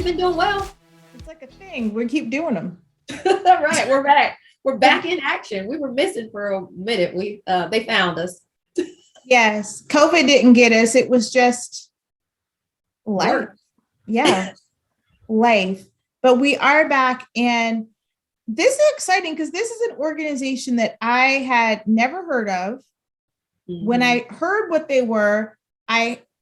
we've been doing well. It's like a thing. We keep doing them. Right, we're back. We're back in action. We were missing for a minute. They found us. Yes, COVID didn't get us. It was just life. Work. Yeah, life. But we are back, and this is exciting because this is an organization that I had never heard of. Mm-hmm. When I heard what they were,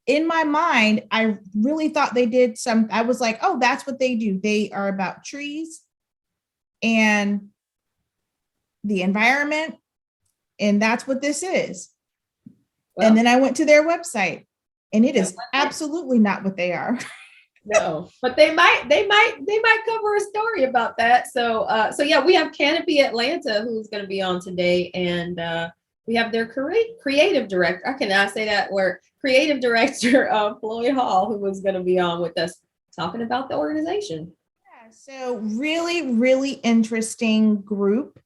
in my mind, I really thought they did I was like, oh, that's what they do. They are about trees and the environment, and that's what this is. Well, and then I went to their website, and it is absolutely not what they are. No, but they might cover a story about that. So yeah, we have Canopy Atlanta who's going to be on today, and we have their creative director. Can I say that word? Creative director Floyd Hall, who was going to be on with us talking about the organization. Yeah, so really, really interesting group,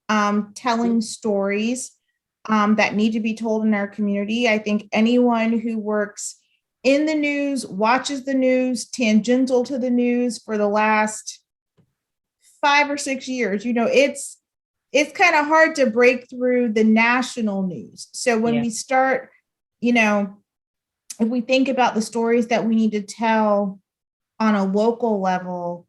telling stories that need to be told in our community. I think anyone who works in the news, watches the news, tangential to the news for the last 5 or 6 years, it's kind of hard to break through the national news. So when we start, if we think about the stories that we need to tell on a local level,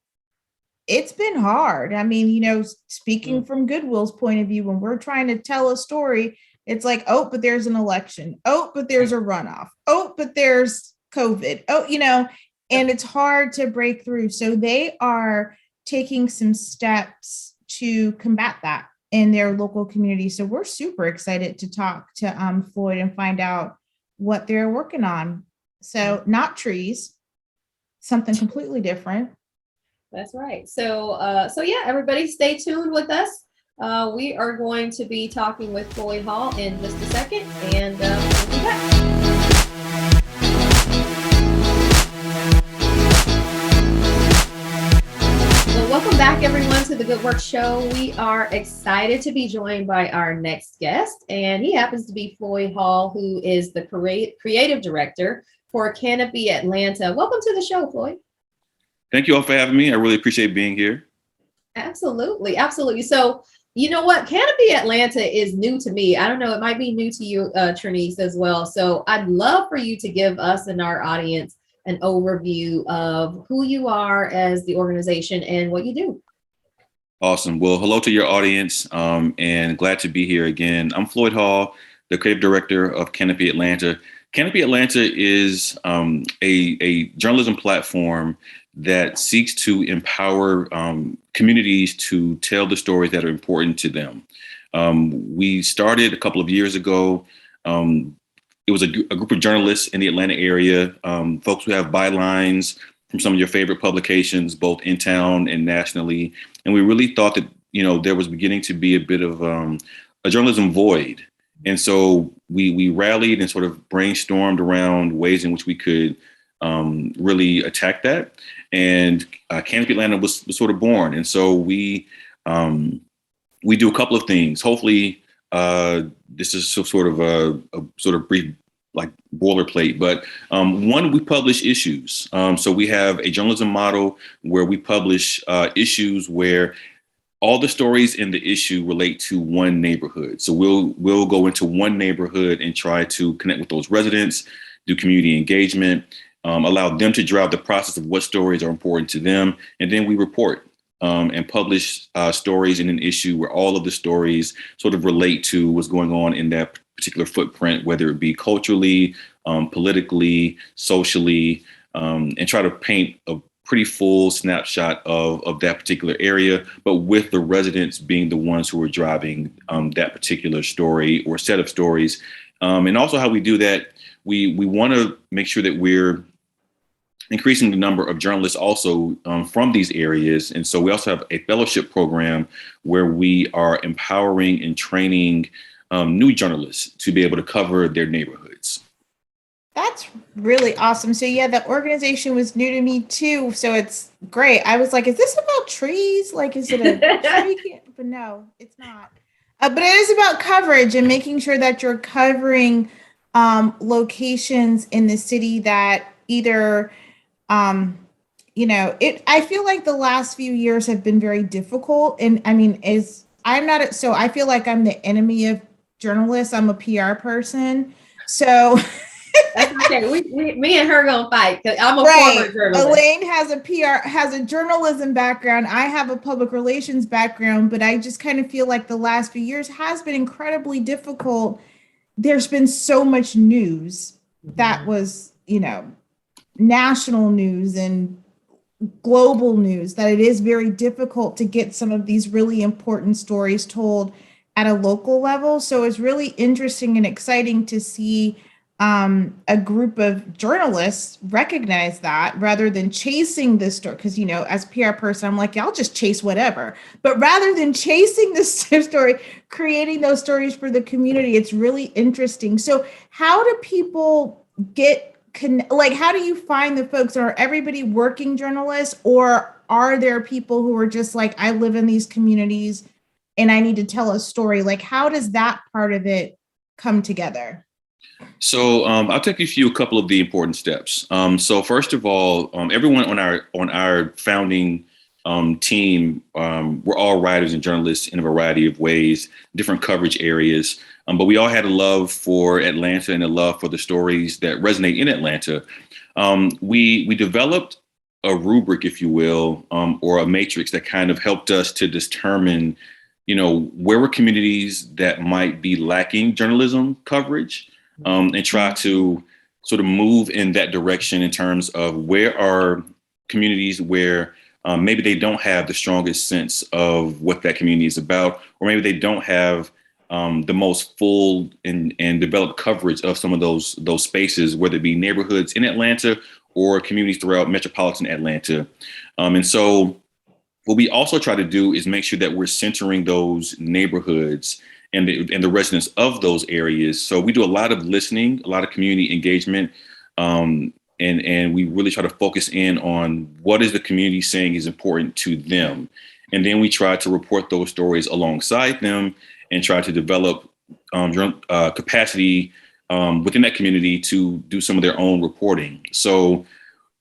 it's been hard. I mean, speaking from Goodwill's point of view, when we're trying to tell a story, it's like, oh, but there's an election. Oh, but there's a runoff. Oh, but there's COVID. Oh, and it's hard to break through. So they are taking some steps to combat that in their local community. So we're super excited to talk to Floyd and find out what they're working on. So not trees, something completely different. That's right. So yeah, everybody stay tuned with us. We are going to be talking with Floyd Hall in just a second, and we'll be back. Well, welcome back, everyone, to the Good Work Show. We are excited to be joined by our next guest, and he happens to be Floyd Hall, who is the creative director for Canopy Atlanta. Welcome to the show, Floyd. Thank you all for having me. I really appreciate being here. Absolutely. Absolutely. So, you know what? Canopy Atlanta is new to me. I don't know. It might be new to you, Trinice, as well. So I'd love for you to give us and our audience an overview of who you are as the organization and what you do. Awesome. Well, hello to your audience, and glad to be here again. I'm Floyd Hall, the creative director of Canopy Atlanta. Canopy Atlanta is a journalism platform that seeks to empower communities to tell the stories that are important to them. We started a couple of years ago. It was a group of journalists in the Atlanta area, folks who have bylines from some of your favorite publications, both in town and nationally. And we really thought that, there was beginning to be a bit of a journalism void. And so we rallied and sort of brainstormed around ways in which we could really attack that. And Canopy Atlanta was sort of born. And so we do a couple of things. Hopefully, this is sort of a brief, like, boilerplate. But one, we publish issues. So we have a journalism model where we publish issues where all the stories in the issue relate to one neighborhood. So we'll go into one neighborhood and try to connect with those residents, do community engagement, allow them to drive the process of what stories are important to them. And then we report and publish stories in an issue where all of the stories sort of relate to what's going on in that particular footprint, whether it be culturally, politically, socially, and try to paint a pretty full snapshot of that particular area, but with the residents being the ones who are driving that particular story or set of stories. And also how we do that, we want to make sure that we're increasing the number of journalists also from these areas. And so we also have a fellowship program where we are empowering and training new journalists to be able to cover their neighborhoods. That's really awesome. So yeah, the organization was new to me too. So it's great. I was like, is this about trees? Like, is it a tree? But no, it's not. But it is about coverage and making sure that you're covering locations in the city that either I feel like the last few years have been very difficult. And I mean, so I feel like I'm the enemy of journalists. I'm a PR person. So That's okay. Me and her gonna fight because I'm a right. former journalist. Elaine has a journalism background. I have a public relations background, but I just kind of feel like the last few years has been incredibly difficult. There's been so much news that was, national news and global news that it is very difficult to get some of these really important stories told at a local level. So it's really interesting and exciting to see a group of journalists recognize that rather than chasing this story. Because, as a PR person, I'm like, yeah, I'll just chase whatever. But rather than chasing this story, creating those stories for the community, it's really interesting. So how do people how do you find the folks? Are everybody working journalists, or are there people who are just like, I live in these communities and I need to tell a story? Like, how does that part of it come together? So I'll take you through a couple of the important steps. So first of all, everyone on our founding team, we're all writers and journalists in a variety of ways, different coverage areas. But we all had a love for Atlanta and a love for the stories that resonate in Atlanta. We developed a rubric, if you will, or a matrix that kind of helped us to determine, where were communities that might be lacking journalism coverage, and try to sort of move in that direction in terms of where are communities where maybe they don't have the strongest sense of what that community is about, or maybe they don't have the most full and developed coverage of some of those spaces, whether it be neighborhoods in Atlanta or communities throughout metropolitan Atlanta. And so what we also try to do is make sure that we're centering those neighborhoods and the residents of those areas. So we do a lot of listening, a lot of community engagement, and we really try to focus in on what is the community saying is important to them. And then we try to report those stories alongside them and try to develop capacity within that community to do some of their own reporting. So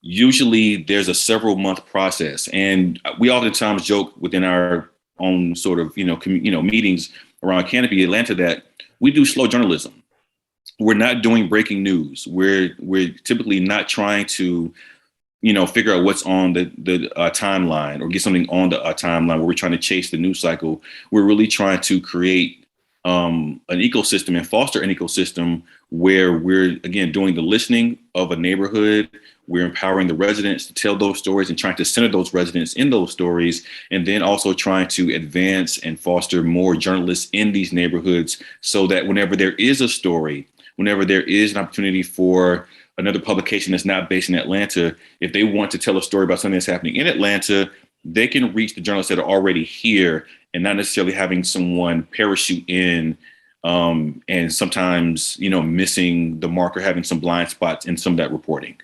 usually there's a several month process, and we oftentimes joke within our own sort of meetings around Canopy Atlanta that we do slow journalism. We're not doing breaking news. We're typically not trying to figure out what's on the timeline or get something on the timeline where we're trying to chase the news cycle. We're really trying to create an ecosystem and foster an ecosystem where we're, again, doing the listening of a neighborhood. We're empowering the residents to tell those stories and trying to center those residents in those stories, and then also trying to advance and foster more journalists in these neighborhoods so that whenever there is a story, whenever there is an opportunity for another publication that's not based in Atlanta, if they want to tell a story about something that's happening in Atlanta, they can reach the journalists that are already here and not necessarily having someone parachute in and sometimes, missing the mark or having some blind spots in some of that reporting.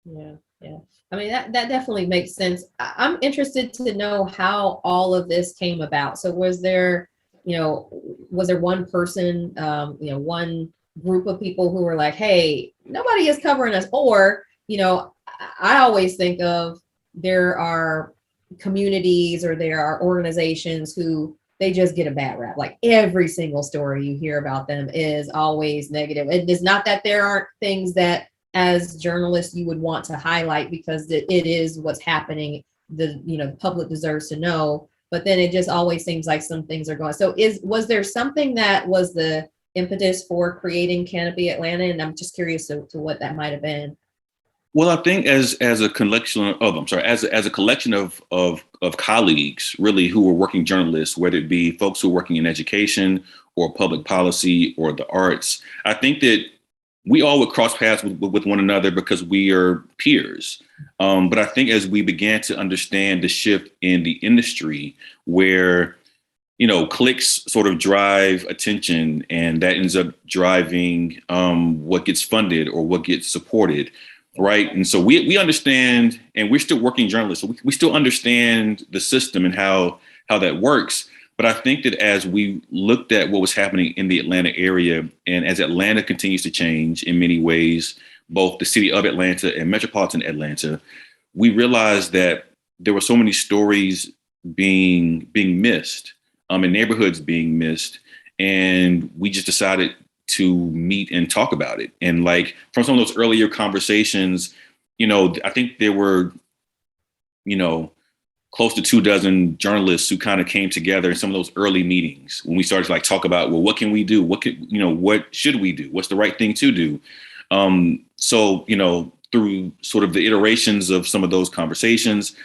Yeah. I mean, that definitely makes sense. I'm interested to know how all of this came about. So was there one person, one group of people who were like, hey, nobody is covering us? Or, I always think of there are communities or there are organizations who they just get a bad rap. Like every single story you hear about them is always negative. And it's not that there aren't things that as journalists you would want to highlight because it is what's happening. The public deserves to know. But then it just always seems like some things are going. So was there something that was the impetus for creating Canopy Atlanta? And I'm just curious to what that might have been. Well, I think as a collection as a collection of colleagues, really, who are working journalists, whether it be folks who are working in education or public policy or the arts, I think that we all would cross paths with one another because we are peers. But I think as we began to understand the shift in the industry where clicks sort of drive attention, and that ends up driving what gets funded or what gets supported, right? And so we understand, and we're still working journalists, so we still understand the system and how that works. But I think that as we looked at what was happening in the Atlanta area, and as Atlanta continues to change in many ways, both the city of Atlanta and metropolitan Atlanta, we realized that there were so many stories being missed, and neighborhoods being missed, and we just decided to meet and talk about it. And like from some of those earlier conversations, I think there were, close to 24 journalists who kind of came together in some of those early meetings when we started to like talk about, well, what can we do? What should we do? What's the right thing to do? So, through sort of the iterations of some of those conversations,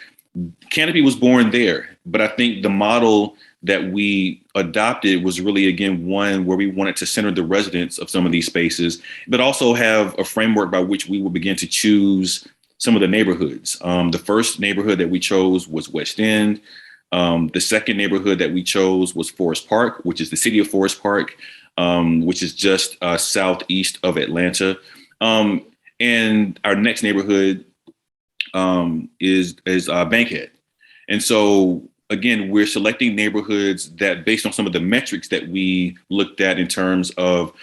Canopy was born there. But I think the model that we adopted was really, again, one where we wanted to center the residents of some of these spaces, but also have a framework by which we would begin to choose some of the neighborhoods. The first neighborhood that we chose was West End. The second neighborhood that we chose was Forest Park, which is the city of Forest Park, which is just southeast of Atlanta. And our next neighborhood is Bankhead. And so, again, we're selecting neighborhoods that, based on some of the metrics that we looked at in terms of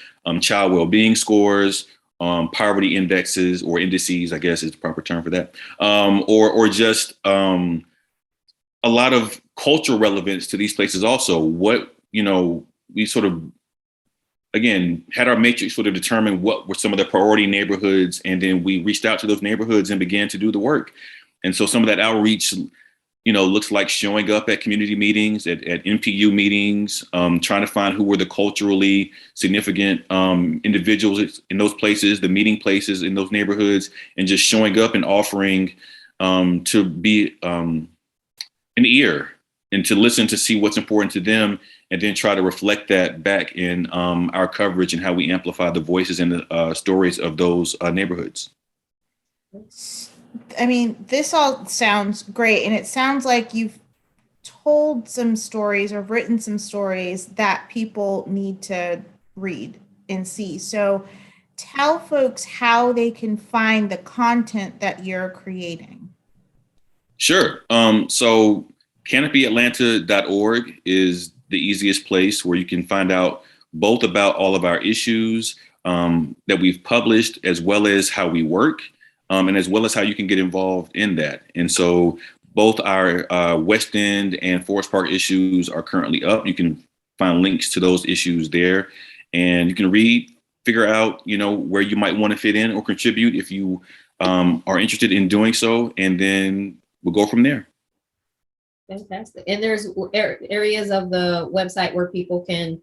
child well-being scores, poverty indexes or indices, I guess is the proper term for that, or just a lot of cultural relevance to these places also. What, we sort of, again, had our matrix sort of determine what were some of the priority neighborhoods, and then we reached out to those neighborhoods and began to do the work. And so some of that outreach, looks like showing up at community meetings, at NPU meetings, trying to find who were the culturally significant individuals in those places, the meeting places in those neighborhoods, and just showing up and offering to be an ear and to listen to see what's important to them, and then try to reflect that back in our coverage and how we amplify the voices and the stories of those neighborhoods. I mean, this all sounds great, and it sounds like you've told some stories or written some stories that people need to read and see. So tell folks how they can find the content that you're creating. Sure. So canopyatlanta.org is the easiest place where you can find out both about all of our issues that we've published, as well as how we work. And as well as how you can get involved in that. And so both our West End and Forest Park issues are currently up. You can find links to those issues there, and you can read, figure out, where you might want to fit in or contribute if you are interested in doing so, and then we'll go from there. Fantastic. And there's areas of the website where people can,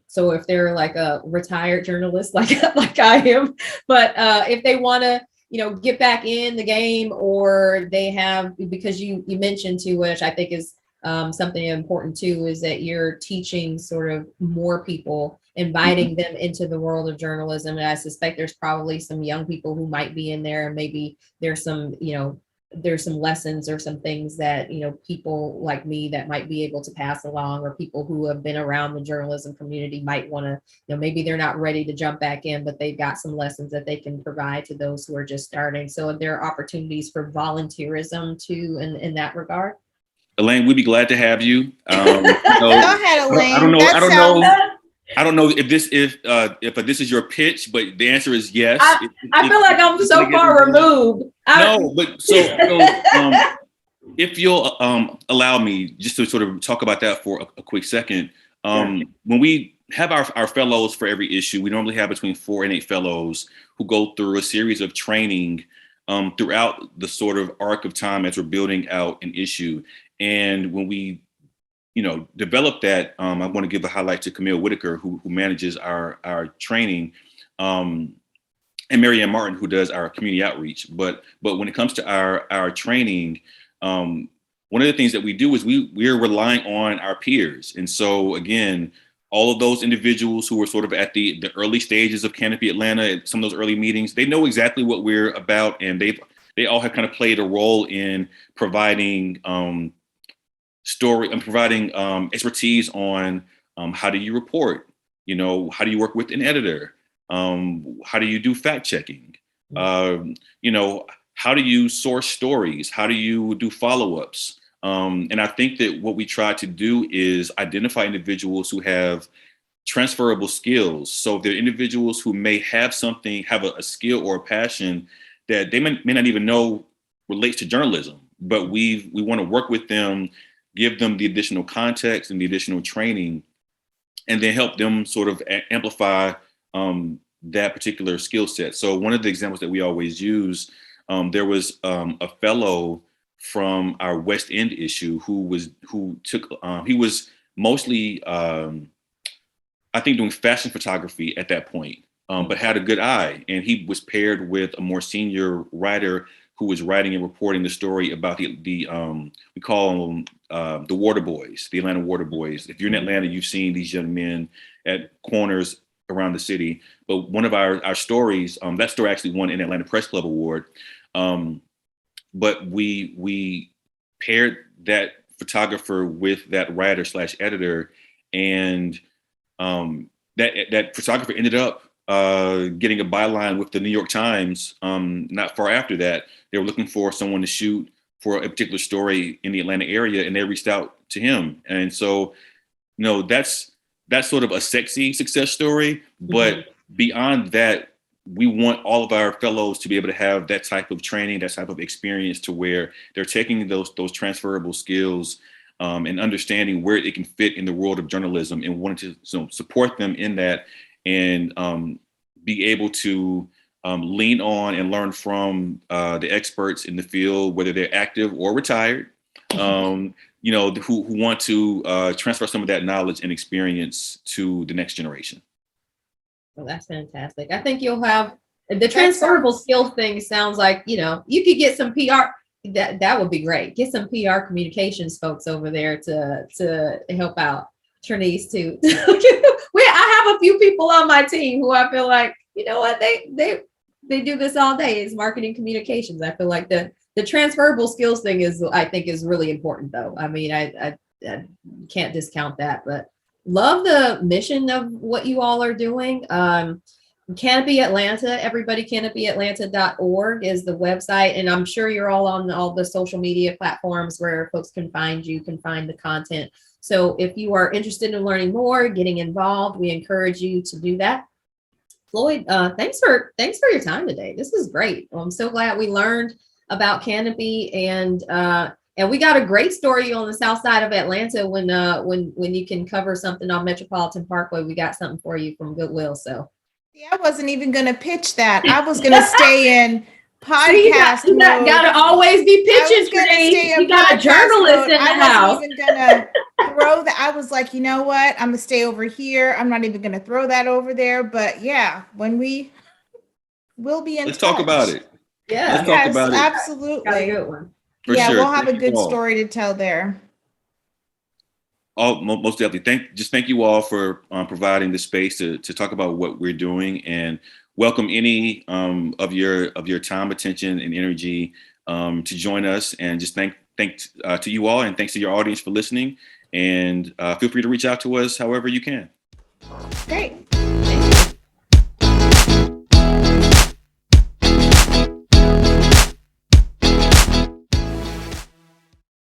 so if they're like a retired journalist, like I am, but if they want to, get back in the game, or they have, because you mentioned too, which I think is something important too, is that you're teaching sort of more people, inviting them into the world of journalism. And I suspect there's probably some young people who might be in there, and maybe there's some, there's some lessons or some things that, people like me that might be able to pass along, or people who have been around the journalism community might want to, maybe they're not ready to jump back in, but they've got some lessons that they can provide to those who are just starting. So there are opportunities for volunteerism too, in that regard. Elaine, we'd be glad to have you. Go ahead, Elaine. I don't know if this is your pitch, but the answer is yes. I feel like I'm so far removed. But if you'll allow me just to sort of talk about that for a quick second. When we have our fellows for every issue, we normally have between 4 and 8 fellows who go through a series of training throughout the sort of arc of time as we're building out an issue. And when we develop that, I want to give a highlight to Camille Whitaker, who manages our training, and Marianne Martin, who does our community outreach. But when it comes to our training, one of the things that we do is we're relying on our peers. And so again, all of those individuals who were sort of at the early stages of Canopy Atlanta, at some of those early meetings, they know exactly what we're about, and they all have kind of played a role in providing expertise on how do you report, how do you work with an editor, how do you do fact checking, how do you source stories, how do you do follow-ups, and I think that what we try to do is identify individuals who have transferable skills. So if there are individuals who may have a skill or a passion that they may not even know relates to journalism, but we want to work with them, give them the additional context and the additional training, and then help them sort of amplify that particular skill set. So one of the examples that we always use, there was a fellow from our West End issue he was mostly I think doing fashion photography at that point, but had a good eye, and he was paired with a more senior writer who was writing and reporting the story about the we call them the water boys, the Atlanta water boys. If you're in Atlanta, you've seen these young men at corners around the city. But one of our stories, that story actually won an Atlanta Press Club award. But we paired that photographer with that writer / editor, and that photographer ended up getting a byline with the New York Times. Not far after that, they were looking for someone to shoot for a particular story in the Atlanta area, and they reached out to him. And so, that's sort of a sexy success story. But beyond that, we want all of our fellows to be able to have that type of training, that type of experience, to where they're taking those transferable skills and understanding where it can fit in the world of journalism, and wanting to support them in that, and be able to lean on and learn from the experts in the field, whether they're active or retired, who want to transfer some of that knowledge and experience to the next generation. Well, that's fantastic. I think you'll have the transferable skills thing. Sounds like, you could get some PR. That would be great. Get some PR communications folks over there to help out Trinice too. I have a few people on my team who I feel like, what, they do this all day, is marketing communications. I feel like the transferable skills thing I think is really important though. I mean, I can't discount that, but love the mission of what you all are doing. Canopy Atlanta, everybody, canopyatlanta.org is the website. And I'm sure you're all on all the social media platforms where folks can find you, can find the content. So if you are interested in learning more, getting involved, we encourage you to do that. Floyd, thanks for your time today. This is great. I'm so glad we learned about Canopy, and we got a great story on the south side of Atlanta. When you can cover something on Metropolitan Parkway, we got something for you from Goodwill. So yeah, I wasn't even going to pitch that. I was going to stay in podcast you got to always be pitching. You got a journalist in the house. I wasn't even going to throw that. I was like, you know what? I'm going to stay over here. I'm not even going to throw that over there. But yeah, when we'll be in Let's touch. talk about it. Yeah. Let's talk about it. Absolutely. Got a good one. For yeah, sure. We'll have a good story to tell there. Oh, most definitely. Thank you all for providing the space to talk about what we're doing, and welcome any of your time, attention, and energy to join us. And just thanks to you all, and thanks to your audience for listening. And feel free to reach out to us however you can. Great.